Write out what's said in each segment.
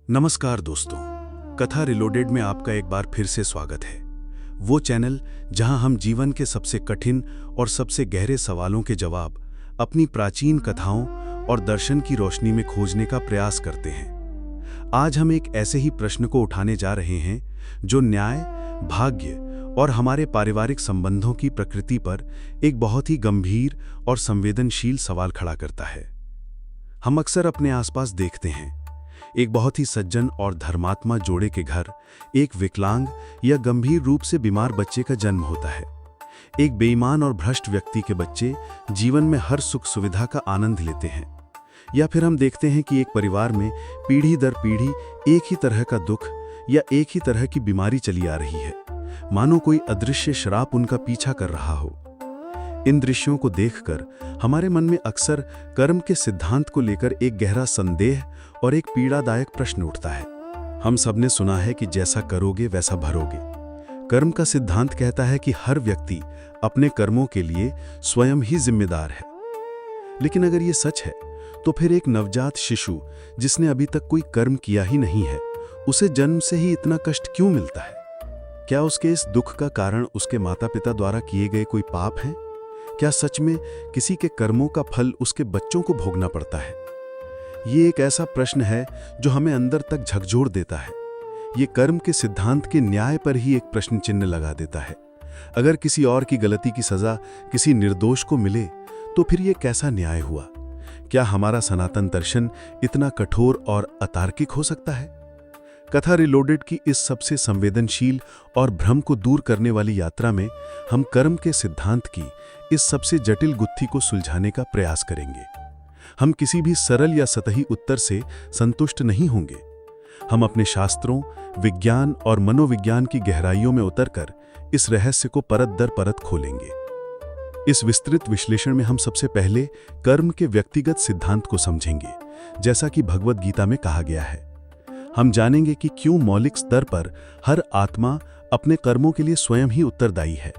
नमस्कार दोस्तों, कथा रिलोडेड में आपका एक बार फिर से स्वागत है। वो चैनल जहां हम जीवन के सबसे कठिन और सबसे गहरे सवालों के जवाब अपनी प्राचीन कथाओं और दर्शन की रोशनी में खोजने का प्रयास करते हैं। आज हम एक ऐसे ही प्रश्न को उठाने जा रहे हैं जो न्याय, भाग्य और हमारे पारिवारिक संबंधों की प्रकृति पर एक बहुत ही गंभीर और संवेदनशील सवाल खड़ा करता है। हम अक्सर अपने आसपास देखते हैं, एक बहुत ही सज्जन और धर्मात्मा जोड़े के घर एक विकलांग या गंभीर रूप से बीमार बच्चे का जन्म होता है। एक बेईमान और भ्रष्ट व्यक्ति के बच्चे जीवन में हर सुख सुविधा का आनंद लेते हैं। या फिर हम देखते हैं कि एक परिवार में पीढ़ी दर पीढ़ी एक ही तरह का दुख या एक ही तरह की बीमारी चली आ रही है, मानो कोई अदृश्य श्राप उनका पीछा कर रहा हो। इन दृश्यों को देखकर हमारे मन में अक्सर कर्म के सिद्धांत को लेकर एक गहरा संदेह और एक पीड़ादायक प्रश्न उठता है। हम सबने सुना है कि जैसा करोगे वैसा भरोगे। कर्म का सिद्धांत कहता है कि हर व्यक्ति अपने कर्मों के लिए स्वयं ही जिम्मेदार है। लेकिन अगर ये सच है, तो फिर एक नवजात शिशु जिसने अभी तक कोई कर्म किया ही नहीं है, उसे जन्म से ही इतना कष्ट क्यों मिलता है? क्या उसके इस दुख का कारण उसके माता पिता द्वारा किए गए कोई पाप हैं? क्या सच में किसी के कर्मों का फल उसके बच्चों को भोगना पड़ता है? ये एक ऐसा प्रश्न है जो हमें अंदर तक झकझोर देता है। ये कर्म के सिद्धांत के न्याय पर ही एक प्रश्न चिन्ह लगा देता है। अगर किसी और की गलती की सजा किसी निर्दोष को मिले, तो फिर ये कैसा न्याय हुआ? क्या हमारा सनातन दर्शन इतना कठोर और अतार्किक हो सकता है? कथा रिलोडेड की इस सबसे संवेदनशील और भ्रम को दूर करने वाली यात्रा में हम कर्म के सिद्धांत की इस सबसे जटिल गुत्थी को सुलझाने का प्रयास करेंगे। हम किसी भी सरल या सतही उत्तर से संतुष्ट नहीं होंगे। हम अपने शास्त्रों, विज्ञान और मनोविज्ञान की गहराइयों में उतरकर इस रहस्य को परत दर परत खोलेंगे। इस विस्तृत विश्लेषण में हम सबसे पहले कर्म के व्यक्तिगत सिद्धांत को समझेंगे, जैसा कि भगवद गीता में कहा गया है। हम जानेंगे कि क्यों मौलिक स्तर पर हर आत्मा अपने कर्मों के लिए स्वयं ही उत्तरदायी है।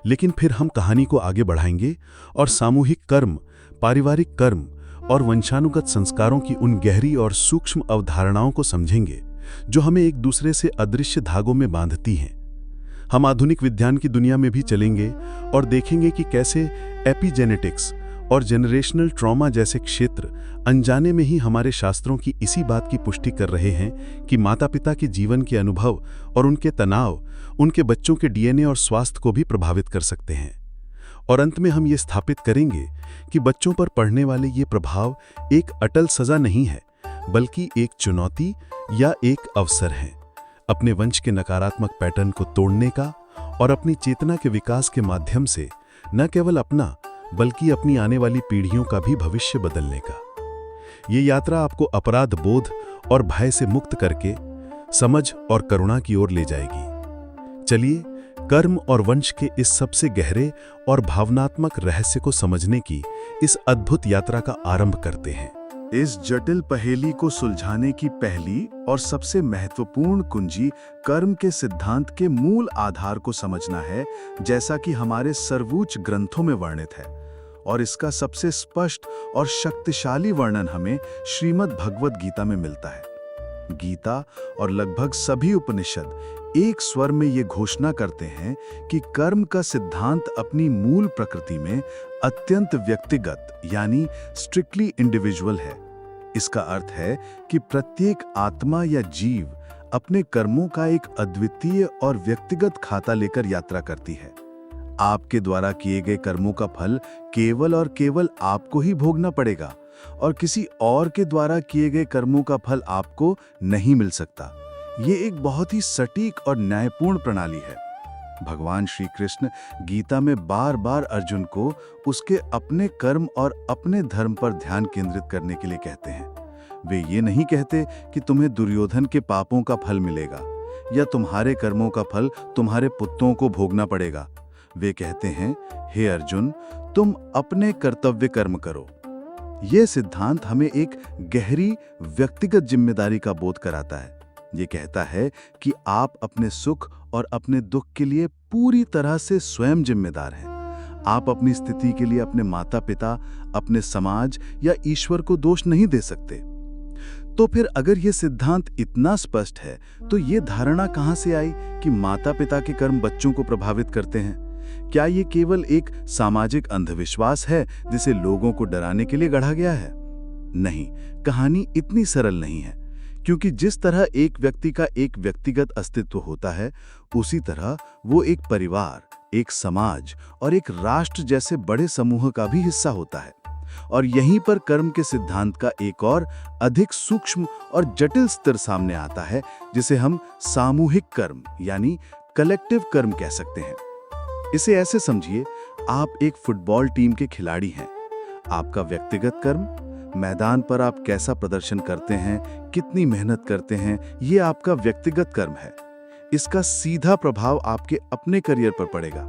लेकिन फिर हम कहानी को आगे बढ़ाएंगे और सामूहिक कर्म, पारिवारिक कर्म और वंशानुगत संस्कारों की उन गहरी और सूक्ष्म अवधारणाओं को समझेंगे जो हमें एक दूसरे से अदृश्य धागों में बांधती हैं। हम आधुनिक विज्ञान की दुनिया में भी चलेंगे और देखेंगे कि कैसे एपिजेनेटिक्स और जेनरेशनल ट्रॉमा जैसे क्षेत्र अनजाने में ही हमारे शास्त्रों की इसी बात की पुष्टि कर रहे हैं कि माता-पिता के जीवन के अनुभव और उनके तनाव उनके बच्चों के डीएनए और स्वास्थ्य को भी प्रभावित कर सकते हैं। और अंत में हम ये स्थापित करेंगे कि बच्चों पर पड़ने वाले ये प्रभाव एक अटल सजा नहीं है, बल्कि एक चुनौती या एक अवसर है, अपने वंश के नकारात्मक पैटर्न को तोड़ने का और अपनी चेतना के विकास के माध्यम से न केवल अपना बल्कि अपनी आने वाली पीढ़ियों का भी भविष्य बदलने का। ये यात्रा आपको अपराध बोध और भय से मुक्त करके समझ और करुणा की ओर ले जाएगी। चलिए कर्म और वंश के इस सबसे गहरे और भावनात्मक रहस्य को समझने की इस अद्भुत यात्रा का आरंभ करते हैं। इस जटिल पहेली को सुलझाने की पहली और सबसे महत्वपूर्ण कुंजी कर्म के सिद्धांत के मूल आधार को समझना है, जैसा कि हमारे सर्वोच्च ग्रंथों में वर्णित है। और इसका सबसे स्पष्ट और शक्तिशाली वर्णन हमें श्रीमद् भगवद गीता में मिलता है। गीता और लगभग सभी उपनिषद एक स्वर में ये घोषणा करते हैं कि कर्म का सिद्धांत अपनी मूल प्रकृति में अत्यंत व्यक्तिगत यानी स्ट्रिक्टली इंडिविजुअल है। इसका अर्थ है कि प्रत्येक आत्मा या जीव अपने कर्मों का एक अद्वितीय और व्यक्तिगत खाता लेकर यात्रा करती है। आपके द्वारा किए गए कर्मों का फल केवल और केवल आपको ही भोगना पड़ेगा और किसी और के द्वारा किए गए कर्मों का फल आपको नहीं मिल सकता। ये एक बहुत ही सटीक और न्यायपूर्ण प्रणाली है। भगवान श्री कृष्ण गीता में बार बार अर्जुन को उसके अपने कर्म और अपने धर्म पर ध्यान केंद्रित करने के लिए कहते हैं। वे ये नहीं कहते कि तुम्हें दुर्योधन के पापों का फल मिलेगा या तुम्हारे कर्मों का फल तुम्हारे पुत्रों को भोगना पड़ेगा। वे कहते हैं, हे अर्जुन, तुम अपने कर्तव्य कर्म करो। यह सिद्धांत हमें एक गहरी व्यक्तिगत जिम्मेदारी का बोध कराता है। ये कहता है कि आप अपने सुख और अपने दुख के लिए पूरी तरह से स्वयं जिम्मेदार हैं। आप अपनी स्थिति के लिए अपने माता पिता, अपने समाज या ईश्वर को दोष नहीं दे सकते। तो फिर अगर ये सिद्धांत इतना स्पष्ट है, तो ये धारणा कहाँ से आई कि माता-पिता के कर्म बच्चों को प्रभावित करते हैं? क्या ये केवल एक सामाजिक अंधविश्वास है जिसे लोगों को डराने के लिए गढ़ा गया है? नहीं, कहानी इतनी सरल नहीं है, क्योंकि जिस तरह एक व्यक्ति का एक व्यक्तिगत अस्तित्व होता है, उसी तरह वो एक परिवार, एक समाज और एक राष्ट्र जैसे बड़े समूह का भी हिस्सा होता है। और यहीं पर कर्म के सिद्धांत का एक और अधिक सूक्ष्म और जटिल स्तर सामने आता है, जिसे हम सामूहिक कर्म यानी कलेक्टिव कर्म कह सकते हैं। इसे ऐसे समझिए, आप एक फुटबॉल टीम के खिलाड़ी हैं। आपका व्यक्तिगत कर्म, मैदान पर आप कैसा प्रदर्शन करते हैं, कितनी मेहनत करते हैं, ये आपका व्यक्तिगत कर्म है। इसका सीधा प्रभाव आपके अपने करियर पर पड़ेगा।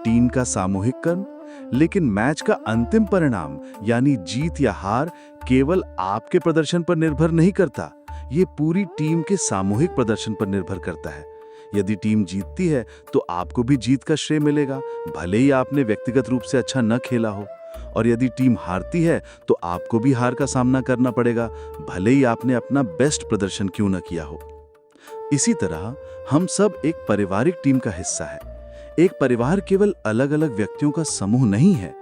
टीम का सामूहिक कर्म, लेकिन मैच का अंतिम परिणाम यानी जीत या हार केवल आपके प्रदर्शन पर निर्भर नहीं करता, ये पूरी टीम के सामूहिक प्रदर्शन पर निर्भर करता है। यदि टीम जीतती है तो आपको भी जीत का श्रेय मिलेगा, भले ही आपने व्यक्तिगत रूप से अच्छा न खेला हो। और यदि टीम हारती है तो आपको भी हार का सामना करना पड़ेगा, भले ही आपने अपना बेस्ट प्रदर्शन क्यों न किया हो। इसी तरह हम सब एक पारिवारिक टीम का हिस्सा है। एक परिवार केवल अलग अलग व्यक्तियों का समूह नहीं है,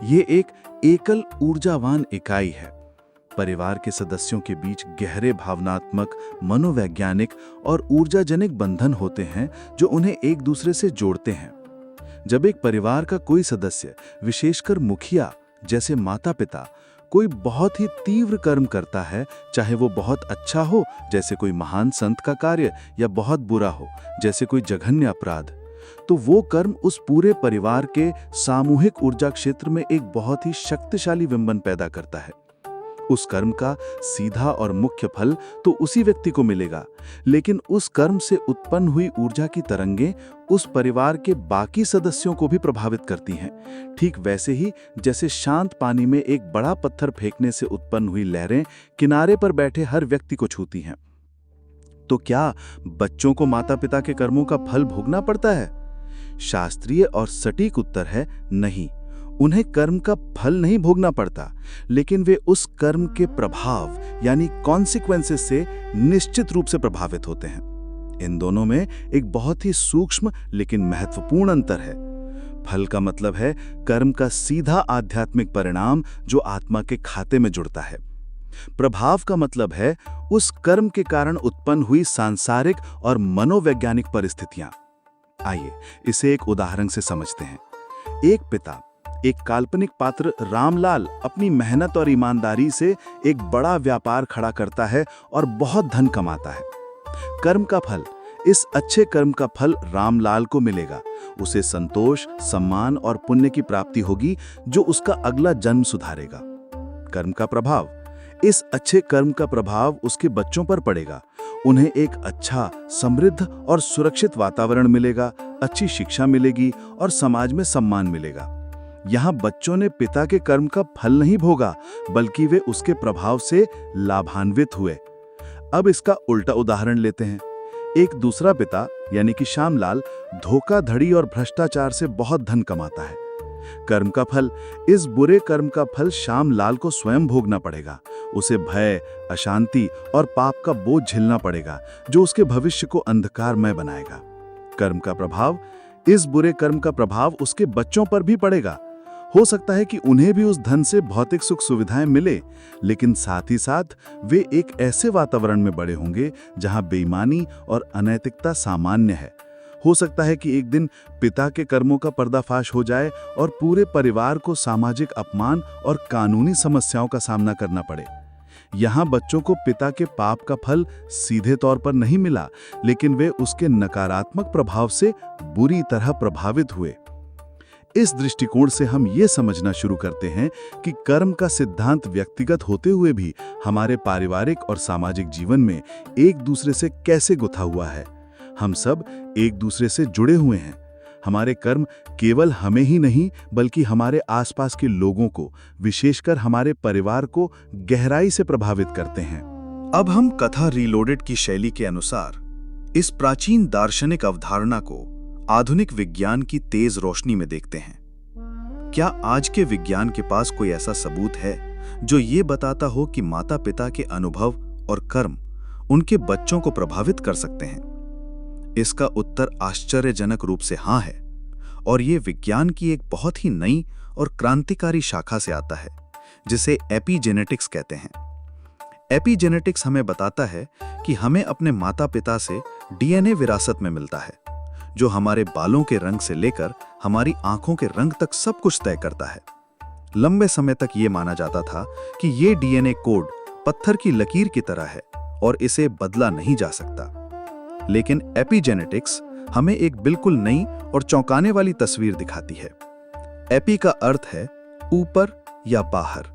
ये एक एकल ऊर्जावान इकाई है। परिवार के सदस्यों के बीच गहरे भावनात्मक, मनोवैज्ञानिक और ऊर्जाजनिक बंधन होते हैं जो उन्हें एक दूसरे से जोड़ते हैं। जब एक परिवार का कोई सदस्य, विशेषकर मुखिया जैसे माता-पिता, कोई बहुत ही तीव्र कर्म करता है, चाहे वो बहुत अच्छा हो जैसे कोई महान संत का कार्य या बहुत बुरा हो जैसे कोई जघन्य अपराध, तो वो कर्म उस पूरे परिवार के सामूहिक ऊर्जा क्षेत्र में एक बहुत ही शक्तिशाली विंबन पैदा करता है। उस कर्म का सीधा और मुख्य फल तो उसी व्यक्ति को मिलेगा, लेकिन उस कर्म से उत्पन्न हुई ऊर्जा की तरंगें उस परिवार के बाकी सदस्यों को भी प्रभावित करती हैं। ठीक वैसे ही जैसे शांत पानी में एक बड़ा पत्थर फेंकने से उत्पन्न हुई लहरें किनारे पर बैठे हर व्यक्ति को छूती हैं। तो क्या बच्चों को माता-पिता के कर्मों का फल भोगना पड़ता है? शास्त्रीय और सटीक उत्तर है नहीं। उन्हें कर्म का फल नहीं भोगना पड़ता, लेकिन वे उस कर्म के प्रभाव यानी कॉन्सिक्वेंसेस से निश्चित रूप से प्रभावित होते हैं। इन दोनों में एक बहुत ही सूक्ष्म लेकिन महत्वपूर्ण अंतर है। फल का मतलब है कर्म का सीधा आध्यात्मिक परिणाम जो आत्मा के खाते में जुड़ता है। प्रभाव का मतलब है उस कर्म के कारण उत्पन्न हुई सांसारिक और मनोवैज्ञानिक परिस्थितियां। आइए इसे एक उदाहरण से समझते हैं। एक पिता, एक काल्पनिक पात्र रामलाल, अपनी मेहनत और ईमानदारी से एक बड़ा व्यापार खड़ा करता है और बहुत धन कमाता है। कर्म का फल, इस अच्छे कर्म का फल रामलाल को मिलेगा। उसे संतोष, सम्मान और पुण्य की प्राप्ति होगी जो उसका अगला जन्म सुधारेगा। कर्म का प्रभाव, इस अच्छे कर्म का प्रभाव उसके बच्चों पर पड़ेगा। उन्हें एक अच्छा, समृद्ध और सुरक्षित वातावरण मिलेगा, अच्छी शिक्षा मिलेगी और समाज में सम्मान मिलेगा। यहाँ बच्चों ने पिता के कर्म का फल नहीं भोगा, बल्कि वे उसके प्रभाव से लाभान्वित हुए। अब इसका उल्टा उदाहरण लेते हैं। एक दूसरा पिता यानी कि श्यामलाल धोखाधड़ी और भ्रष्टाचार से बहुत धन कमाता है। कर्म का फल, इस बुरे कर्म का फल श्यामलाल को स्वयं भोगना पड़ेगा। उसे भय, अशांति और पाप का बोझ झेलना पड़ेगा जो उसके भविष्य को अंधकारमय बनाएगा। कर्म का प्रभाव, इस बुरे कर्म का प्रभाव उसके बच्चों पर भी पड़ेगा। हो सकता है कि उन्हें भी उस धन से भौतिक सुख सुविधाएं मिले, लेकिन साथ ही साथ वे एक ऐसे वातावरण में बड़े होंगे जहां बेईमानी और अनैतिकता सामान्य है। हो सकता है कि एक दिन पिता के कर्मों का पर्दाफाश हो जाए और पूरे परिवार को सामाजिक अपमान और कानूनी समस्याओं का सामना करना पड़े। यहाँ बच्चों को पिता के पाप का फल सीधे तौर पर नहीं मिला, लेकिन वे उसके नकारात्मक प्रभाव से बुरी तरह प्रभावित हुए। इस दृष्टिकोण से हम ये समझना शुरू करते हैं कि कर्म का सिद्धांत व्यक्तिगत होते हुए भी हमारे पारिवारिक और सामाजिक जीवन में एक दूसरे से कैसे गुथा हुआ है। हम सब एक दूसरे से जुड़े हुए हैं। हमारे कर्म केवल हमें ही नहीं, बल्कि हमारे आसपास के लोगों को, विशेषकर हमारे परिवार को गहराई से प्रभावित करते हैं। अब हम कथा रीलोडेड की शैली के अनुसार इस प्राचीन दार्शनिक अवधारणा को आधुनिक विज्ञान की तेज रोशनी में देखते हैं। क्या आज के विज्ञान के पास कोई ऐसा सबूत है जो ये बताता हो कि माता-पिता के अनुभव और कर्म उनके बच्चों को प्रभावित कर सकते हैं? इसका उत्तर आश्चर्यजनक रूप से हाँ है, और ये विज्ञान की एक बहुत ही नई और क्रांतिकारी शाखा से आता है, जिसे एपिजेनेटिक्स कहते हैं। एपिजेनेटिक्स हमें बताता है कि हमें अपने माता-पिता से डीएनए विरासत में मिलता है, जो हमारे बालों के रंग से लेकर हमारी आंखों के रंग तक सब कुछ तय करता है। लंबे समय तक ये माना जाता था कि ये डीएनए कोड पत्थर की लकीर की तरह है और इसे बदला नहीं जा सकता। लेकिन एपिजेनेटिक्स हमें एक बिल्कुल नई और चौंकाने वाली तस्वीर दिखाती है। एपी का अर्थ है ऊपर या बाहर।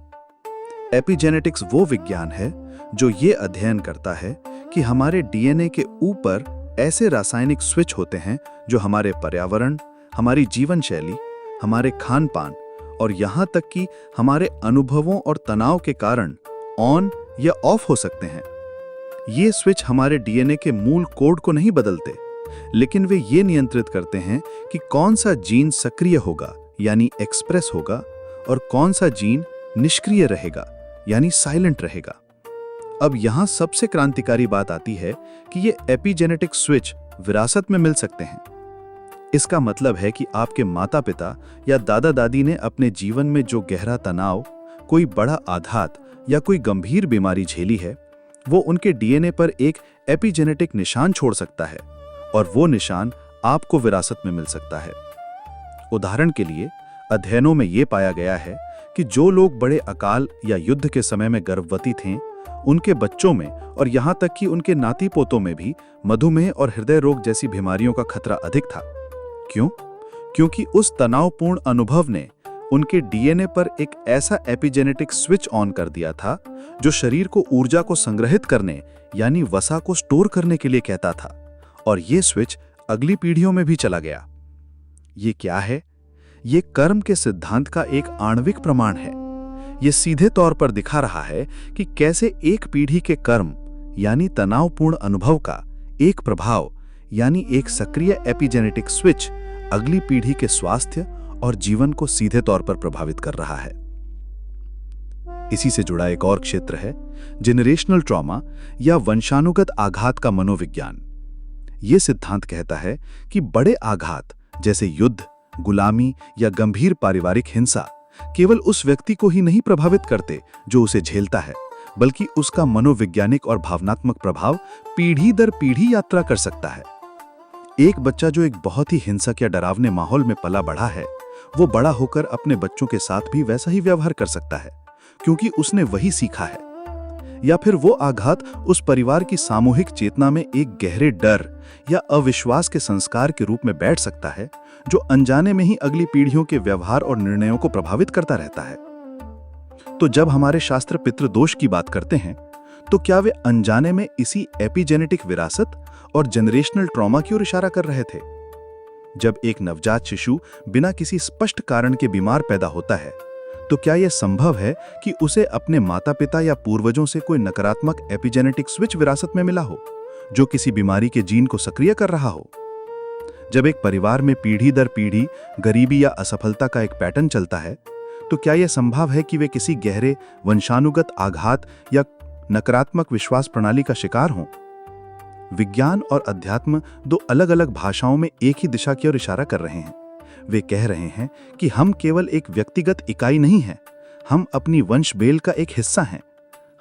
एपिजेनेटिक्स वो विज्ञान है जो ये अध्ययन करता है कि हमारे डीएनए के ऊपर ऐसे रासायनिक स्विच होते हैं जो हमारे पर्यावरण, हमारी जीवन शैली, हमारे खान पान और यहाँ तक कि हमारे अनुभवों और तनाव के कारण ऑन या ऑफ हो सकते हैं। ये स्विच हमारे डीएनए के मूल कोड को नहीं बदलते, लेकिन वे ये नियंत्रित करते हैं कि कौन सा जीन सक्रिय होगा यानी एक्सप्रेस होगा और कौन सा जीन निष्क्रिय रहेगा यानी साइलेंट रहेगा। अब यहाँ सबसे क्रांतिकारी बात आती है कि ये एपिजेनेटिक स्विच विरासत में मिल सकते हैं। इसका मतलब है कि आपके माता पिता या दादा दादी ने अपने जीवन में जो गहरा तनाव, कोई बड़ा आघात या कोई गंभीर बीमारी झेली है, वो उनके डीएनए पर एक एपिजेनेटिक निशान छोड़ सकता है और वो निशान आपको विरासत में मिल सकता है। उदाहरण के लिए, अध्ययनों में ये पाया गया है कि जो लोग बड़े अकाल या युद्ध के समय में गर्भवती थे, उनके बच्चों में और यहाँ तक कि उनके नाती पोतों में भी मधुमेह और हृदय रोग जैसी बीमारियों का खतरा अधिक था। क्यों? क्योंकि उस तनावपूर्ण अनुभव ने उनके डीएनए पर एक ऐसा एपिजेनेटिक स्विच ऑन कर दिया था जो शरीर को ऊर्जा को संग्रहित करने यानी वसा को स्टोर करने के लिए कहता था, और ये स्विच अगली पीढ़ियों में भी चला गया। ये क्या है? ये कर्म के सिद्धांत का एक आणविक प्रमाण है। ये सीधे तौर पर दिखा रहा है कि कैसे एक पीढ़ी के कर्म यानी तनावपूर्ण अनुभव का एक प्रभाव यानी एक सक्रिय एपिजेनेटिक स्विच अगली पीढ़ी के स्वास्थ्य और जीवन को सीधे तौर पर प्रभावित कर रहा है। इसी से जुड़ा एक और क्षेत्र है जेनरेशनल ट्रॉमा या वंशानुगत आघात का मनोविज्ञान। ये सिद्धांत कहता है कि बड़े आघात जैसे युद्ध, गुलामी या गंभीर पारिवारिक हिंसा केवल उस व्यक्ति को ही नहीं प्रभावित करते जो उसे झेलता है, बल्कि उसका मनोवैज्ञानिक और भावनात्मक प्रभाव पीढ़ी दर पीढ़ी यात्रा कर सकता है। एक बच्चा जो एक बहुत ही हिंसक या डरावने माहौल में पला बढ़ा है, वो बड़ा होकर अपने बच्चों के साथ भी वैसा ही व्यवहार कर सकता है, क्योंकि उसने वही सीखा है। या फिर वो आघात उस परिवार की सामूहिक चेतना में एक गहरे डर या अविश्वास के संस्कार के रूप में बैठ सकता है, जो अनजाने में ही अगली पीढ़ियों के व्यवहार और निर्णयों को प्रभावित करता रहता है। तो जब हमारे शास्त्र पितृदोष की बात करते हैं, तो क्या वे अनजाने में इसी एपिजेनेटिक विरासत और जनरेशनल ट्रॉमा की ओर इशारा कर रहे थे? जब एक नवजात शिशु बिना किसी स्पष्ट कारण के बीमार पैदा होता है, तो क्या यह संभव है कि उसे अपने माता-पिता या पूर्वजों से कोई नकारात्मक एपिजेनेटिक स्विच विरासत में मिला हो, जो किसी बीमारी के जीन को सक्रिय कर रहा हो? जब एक परिवार में पीढ़ी दर पीढ़ी गरीबी या असफलता का एक पैटर्न चलता है, तो क्या यह संभव है कि वे किसी गहरे वंशानुगत आघात या नकारात्मक विश्वास प्रणाली का शिकार हों? विज्ञान और अध्यात्म दो अलग-अलग भाषाओं में एक ही दिशा की ओर इशारा कर रहे हैं। वे कह रहे हैं कि हम केवल एक व्यक्तिगत इकाई नहीं हैं, हम अपनी वंश बेल का एक हिस्सा हैं।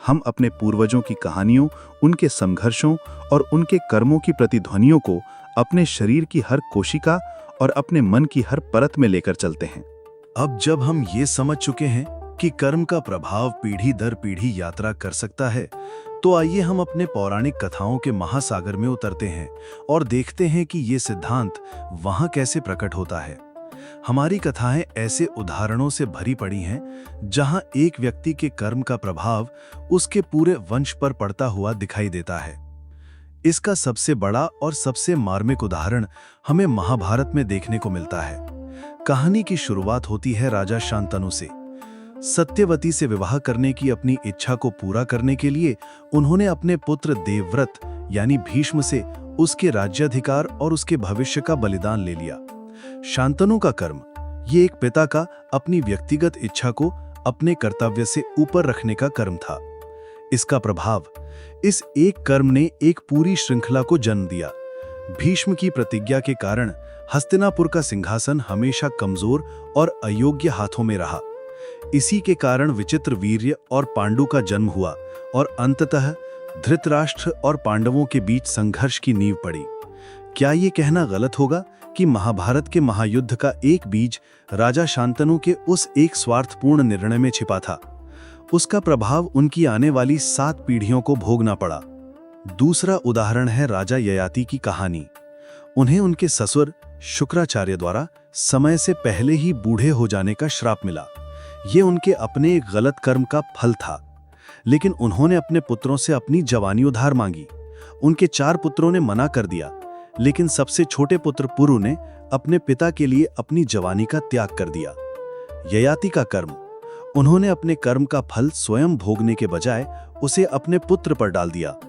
हम अपने पूर्वजों की कहानियों, उनके संघर्षों और उनके कर्मों की प्रतिध्वनियों को अपने शरीर की हर कोशिका और अपने मन की हर परत में लेकर चलते हैं। अब जब हम ये समझ चुके हैं कि कर्म का प्रभाव पीढ़ी दर पीढ़ी यात्रा कर सकता है, तो आइए हम अपने पौराणिक कथाओं के महासागर में उतरते हैं और देखते हैं कि ये सिद्धांत वहां कैसे प्रकट होता है। हमारी कथाएं ऐसे उदाहरणों से भरी पड़ी हैं जहां एक व्यक्ति के कर्म का प्रभाव उसके पूरे वंश पर पड़ता हुआ दिखाई देता है। इसका सबसे बड़ा और सबसे मार्मिक उदाहरण हमें महाभारत में देखने को मिलता है। कहानी की शुरुआत होती है राजा शांतनु से। सत्यवती से विवाह करने की अपनी इच्छा को पूरा करने के लिए उन्होंने अपने पुत्र देवव्रत यानी भीष्म से उसके राज्याधिकार और उसके भविष्य का बलिदान ले लिया। शांतनु का कर्म ये एक पिता का अपनी व्यक्तिगत इच्छा को अपने कर्तव्य से ऊपर रखने का कर्म था। इसका प्रभाव, इस एक कर्म ने एक पूरी श्रृंखला को जन्म दिया। भीष्म की प्रतिज्ञा के कारण हस्तिनापुर का सिंहासन हमेशा कमजोर और अयोग्य हाथों में रहा। इसी के कारण विचित्र वीर्य और पांडु का जन्म हुआ और अंततः धृतराष्ट्र और पांडवों के बीच संघर्ष की नींव पड़ी। क्या ये कहना गलत होगा कि महाभारत के महायुद्ध का एक बीज राजा शांतनु के उस एक स्वार्थपूर्ण निर्णय में छिपा था? उसका प्रभाव उनकी आने वाली 7 पीढ़ियों को भोगना पड़ा। दूसरा उदाहरण है राजा ययाति की कहानी। उन्हें उनके ससुर शुक्राचार्य द्वारा समय से पहले ही बूढ़े हो जाने का श्राप मिला। ये उनके अपने एक गलत कर्म का फल था, लेकिन उन्होंने अपने पुत्रों से अपनी जवानी उधार मांगी। उनके 4 पुत्रों ने मना कर दिया, लेकिन सबसे छोटे पुत्र पुरु ने अपने पिता के लिए अपनी जवानी का त्याग कर दिया। ययाति का कर्म, उन्होंने अपने कर्म का फल स्वयं भोगने के बजाय उसे अपने पुत्र पर डाल दिया।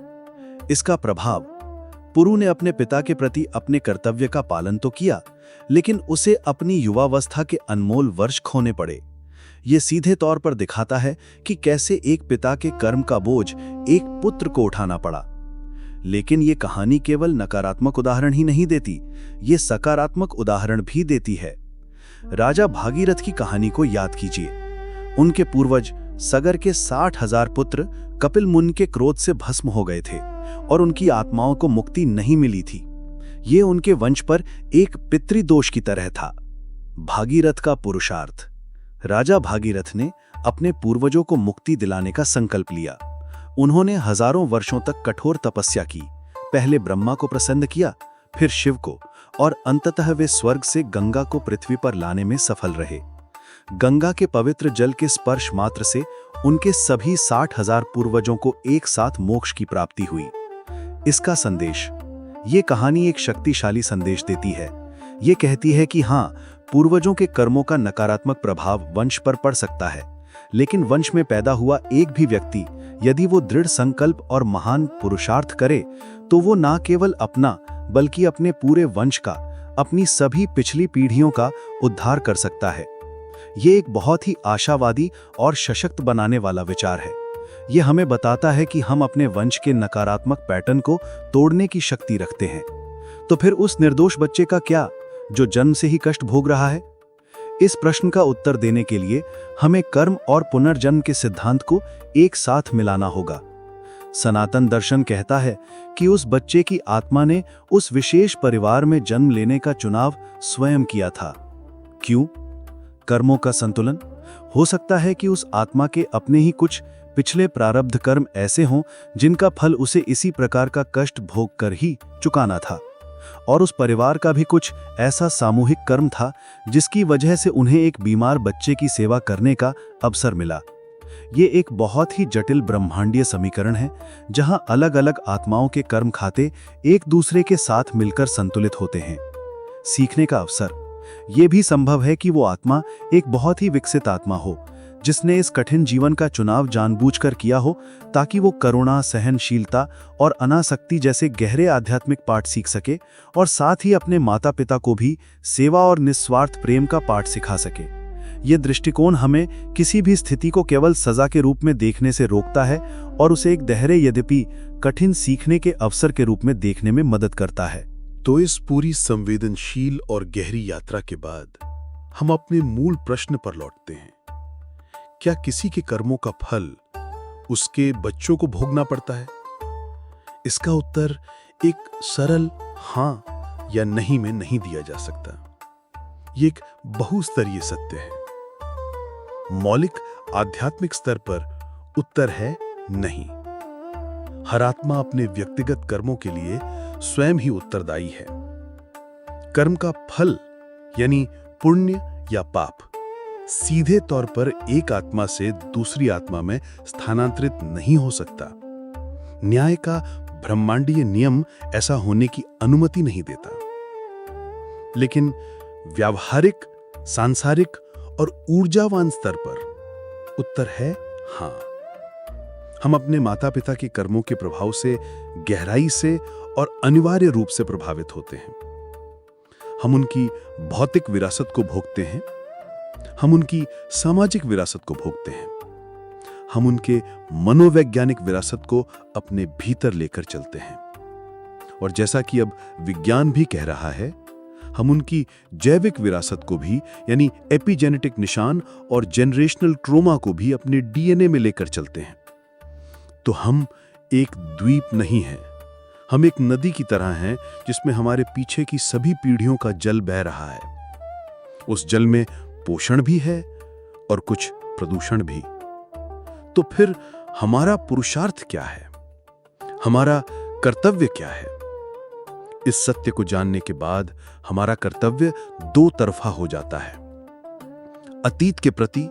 इसका प्रभाव, पुरु ने अपने पिता के प्रति अपने कर्तव्य का पालन तो किया, लेकिन उसे अपनी युवावस्था के अनमोल वर्ष खोने पड़े। ये सीधे तौर पर दिखाता है कि कैसे एक पिता के कर्म का बोझ एक पुत्र को उठाना पड़ा। लेकिन ये कहानी केवल नकारात्मक उदाहरण ही नहीं देती, ये सकारात्मक उदाहरण भी देती है। राजा भागीरथ की कहानी को याद कीजिए। उनके पूर्वज सगर के 60,000 पुत्र कपिल मुनि के क्रोध से भस्म हो गए थे और उनकी आत्माओं को मुक्ति नहीं मिली थी। ये उनके वंश पर एक पितृदोष की तरह था। भागीरथ का पुरुषार्थ, राजा भागीरथ ने अपने पूर्वजों को मुक्ति दिलाने का संकल्प लिया। उन्होंने हजारों वर्षों तक कठोर तपस्या की। पहले ब्रह्मा को प्रसन्न किया, फिर शिव को, और अंततः वे स्वर्ग से गंगा को पृथ्वी पर लाने में सफल रहे। गंगा के पवित्र जल के स्पर्श मात्र से उनके सभी 60,000 पूर्वजों को एक साथ मोक्ष की प्राप्ति हुई। इसका संदेश, ये कहानी एक शक्तिशाली संदेश देती है। ये कहती है कि हाँ, पूर्वजों के कर्मों का नकारात्मक प्रभाव वंश पर पड़ सकता है, लेकिन वंश में पैदा हुआ एक भी व्यक्ति यदि वो दृढ़ संकल्प और महान पुरुषार्थ करे, तो वो ना केवल अपना बल्कि अपने पूरे वंश का, अपनी सभी पिछली पीढ़ियों का उद्धार कर सकता है। ये एक बहुत ही आशावादी और सशक्त बनाने वाला विचार है। ये हमें बताता है कि हम अपने वंश के नकारात्मक पैटर्न को तोड़ने की शक्ति रखते हैं। तो फिर उस निर्दोष बच्चे का क्या, जो जन्म से ही कष्ट भोग रहा है? इस प्रश्न का उत्तर देने के लिए हमें कर्म और पुनर्जन्म के सिद्धांत को एक साथ मिलाना होगा। सनातन दर्शन कहता है कि उस बच्चे की आत्मा ने उस विशेष परिवार में जन्म लेने का चुनाव स्वयं किया था। क्यों? कर्मों का संतुलन। हो सकता है कि उस आत्मा के अपने ही कुछ पिछले प्रारब्ध कर्म ऐसे हों जिनका फल उसे इसी प्रकार का कष्ट भोग कर ही चुकाना था, और उस परिवार का भी कुछ ऐसा सामूहिक कर्म था जिसकी वजह से उन्हें एक बीमार बच्चे की सेवा करने का अवसर मिला। ये एक बहुत ही जटिल ब्रह्मांडीय समीकरण है, जहां अलग अलग आत्माओं के कर्म खाते एक दूसरे के साथ मिलकर संतुलित होते हैं। सीखने का अवसर। ये भी संभव है कि वो आत्मा एक बहुत ही विकसित आत्मा हो, जिसने इस कठिन जीवन का चुनाव जानबूझकर किया हो, ताकि वो करुणा, सहनशीलता और अनासक्ति जैसे गहरे आध्यात्मिक पाठ सीख सके, और साथ ही अपने माता पिता को भी सेवा और निस्वार्थ प्रेम का पाठ सिखा सके। ये दृष्टिकोण हमें किसी भी स्थिति को केवल सजा के रूप में देखने से रोकता है और उसे एक गहरे यद्यपि कठिन सीखने के अवसर के रूप में देखने में मदद करता है। तो इस पूरी संवेदनशील और गहरी यात्रा के बाद हम अपने मूल प्रश्न पर लौटते हैं। क्या किसी के कर्मों का फल उसके बच्चों को भोगना पड़ता है? इसका उत्तर एक सरल हाँ या नहीं में नहीं दिया जा सकता। ये एक बहुस्तरीय सत्य है। मौलिक आध्यात्मिक स्तर पर उत्तर है नहीं। हर आत्मा अपने व्यक्तिगत कर्मों के लिए स्वयं ही उत्तरदायी है। कर्म का फल यानी पुण्य या पाप सीधे तौर पर एक आत्मा से दूसरी आत्मा में स्थानांतरित नहीं हो सकता। न्याय का ब्रह्मांडीय नियम ऐसा होने की अनुमति नहीं देता। लेकिन व्यावहारिक, सांसारिक और ऊर्जावान स्तर पर उत्तर है हां। हम अपने माता पिता के कर्मों के प्रभाव से गहराई से और अनिवार्य रूप से प्रभावित होते हैं। हम उनकी भौतिक विरासत को भोगते हैं, हम उनकी सामाजिक विरासत को भोगते हैं, हम उनके मनोवैज्ञानिक विरासत को अपने भीतर लेकर चलते हैं। और जैसा कि अब विज्ञान भी कह रहा है, हम उनकी जैविक विरासत को भी, यानी एपिजेनेटिक निशान और जेनरेशनल ट्रोमा को भी अपने डीएनए में लेकर चलते हैं। तो हम एक द्वीप नहीं हैं, हम एक नदी की तरह हैं जिसमें हमारे पीछे की सभी पीढ़ियों का जल बह रहा है। उस जल में पोषण भी है और कुछ प्रदूषण भी। तो फिर हमारा पुरुषार्थ क्या है, हमारा कर्तव्य क्या है? इस सत्य को जानने के बाद हमारा कर्तव्य दो तरफा हो जाता है। अतीत के प्रति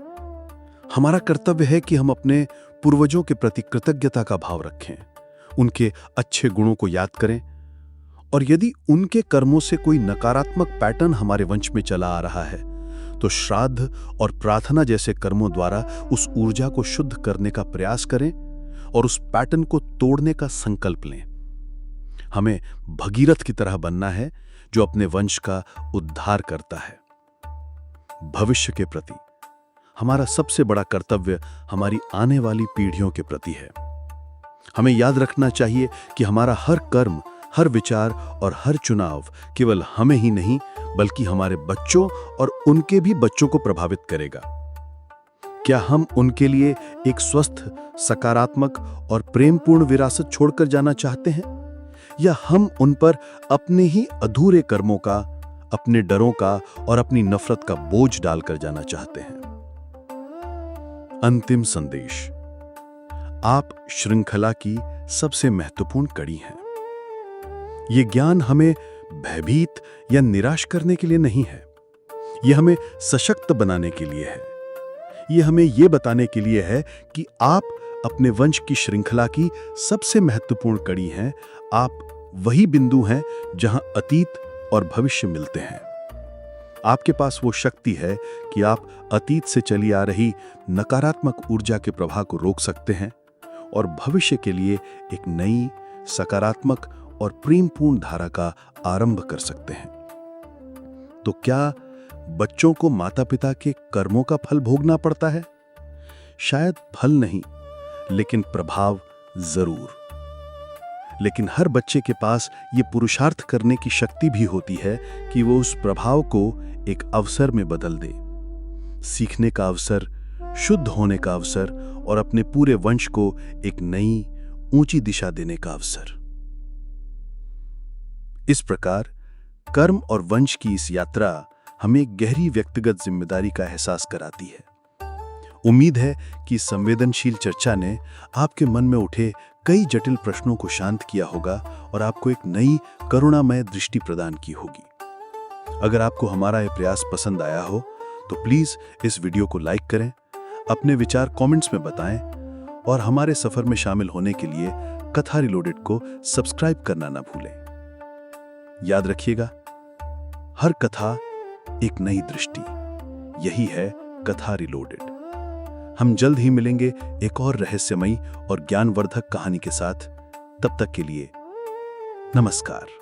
हमारा कर्तव्य है कि हम अपने पूर्वजों के प्रति कृतज्ञता का भाव रखें, उनके अच्छे गुणों को याद करें, और यदि उनके कर्मों से कोई नकारात्मक पैटर्न हमारे वंश में चला आ रहा है तो श्राद्ध और प्रार्थना जैसे कर्मों द्वारा उस ऊर्जा को शुद्ध करने का प्रयास करें और उस पैटर्न को तोड़ने का संकल्प लें। हमें भगीरथ की तरह बनना है जो अपने वंश का उद्धार करता है। भविष्य के प्रति हमारा सबसे बड़ा कर्तव्य हमारी आने वाली पीढ़ियों के प्रति है। हमें याद रखना चाहिए कि हमारा हर कर्म, हर विचार और हर चुनाव केवल हमें ही नहीं बल्कि हमारे बच्चों और उनके भी बच्चों को प्रभावित करेगा। क्या हम उनके लिए एक स्वस्थ, सकारात्मक और प्रेमपूर्ण विरासत छोड़कर जाना चाहते हैं, या हम उन पर अपने ही अधूरे कर्मों का, अपने डरों का और अपनी नफरत का बोझ डालकर जाना चाहते हैं? अंतिम संदेश, आप श्रृंखला की सबसे महत्वपूर्ण कड़ी हैं। ये ज्ञान हमें भयभीत या निराश करने के लिए नहीं है, यह हमें सशक्त बनाने के लिए है। यह हमें यह बताने के लिए है कि आप अपने वंश की श्रृंखला की सबसे महत्वपूर्ण कड़ी हैं। आप वही बिंदु हैं जहां अतीत और भविष्य मिलते हैं। आपके पास वो शक्ति है कि आप अतीत से चली आ रही नकारात्मक ऊर्जा के प्रवाह को रोक सकते हैं और भविष्य के लिए एक नई, सकारात्मक और प्रेमपूर्ण धारा का आरंभ कर सकते हैं। तो क्या बच्चों को माता-पिता के कर्मों का फल भोगना पड़ता है? शायद फल नहीं, लेकिन प्रभाव जरूर। लेकिन हर बच्चे के पास ये पुरुषार्थ करने की शक्ति भी होती है कि वो उस प्रभाव को एक अवसर में बदल दे। सीखने का अवसर, शुद्ध होने का अवसर और अपने पूरे वंश को एक नई, ऊंची दिशा देने का अवसर। इस प्रकार कर्म और वंश की इस यात्रा हमें गहरी व्यक्तिगत जिम्मेदारी का एहसास कराती है। उम्मीद है कि संवेदनशील चर्चा ने आपके मन में उठे कई जटिल प्रश्नों को शांत किया होगा और आपको एक नई, करुणामय दृष्टि प्रदान की होगी। अगर आपको हमारा यह प्रयास पसंद आया हो तो प्लीज इस वीडियो को लाइक करें, अपने विचार कमेंट्स में बताएं और हमारे सफर में शामिल होने के लिए कथा रिलोडेड को सब्सक्राइब करना ना भूलें। याद रखिएगा, हर कथा एक नई दृष्टि। यही है कथा रिलोडेड। हम जल्द ही मिलेंगे एक और रहस्यमयी और ज्ञानवर्धक कहानी के साथ। तब तक के लिए नमस्कार।